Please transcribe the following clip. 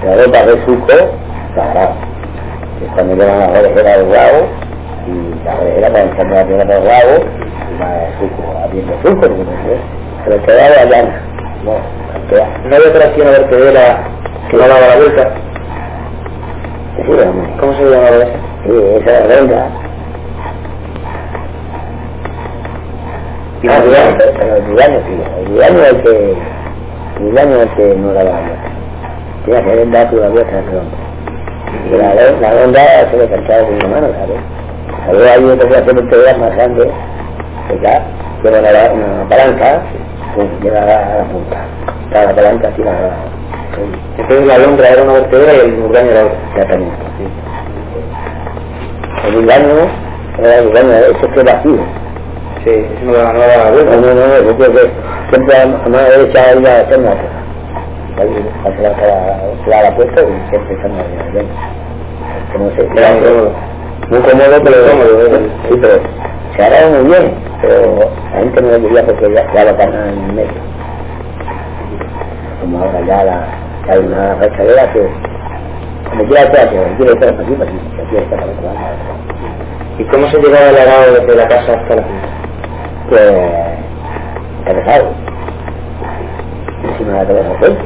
La ropa de suco sagrado, que es cuando llevan la orejera del guau, y la orejera para echar la tierra del guau, y la suco, abriendo suco, pero quedaba allá, no había operación vertedera que no daba la vuelta. Sí, hombre. ¿Cómo se llamaba esa? Sí, esa es la renga. Pero el diario es que no daba la vuelta. Tenía que haber dado la vuelta al redondo. Y la ronda se le cantaba con una mano, ¿sabes? Había ahí otra operación vertedera más grande, que ya lleva una palanca, lleva a la punta. Estaba la palanca así entonces la alondra era una vertedera y el urdaño era otra. Exactamente, sí. El urdaño, eso fue vacío. Sí, eso no daba la vuelta. No, yo creo que siempre a mano derecha iba a hacer una cosa. Ahí a la puerta y siempre están ahí. Que no sé, era muy cómodo, pero cómodo. Sí, pero se hará muy bien, pero la gente no lo quería porque ya lo pasan en el medio. Como ahora ya hay una fachadera que me quiera teatro, me quiere estar para aquí, me quiere estar para otro lado. ¿Y cómo se llegaba el arado desde la casa hasta la punta? Pues, empezado. Encima de la cabeza fuerte.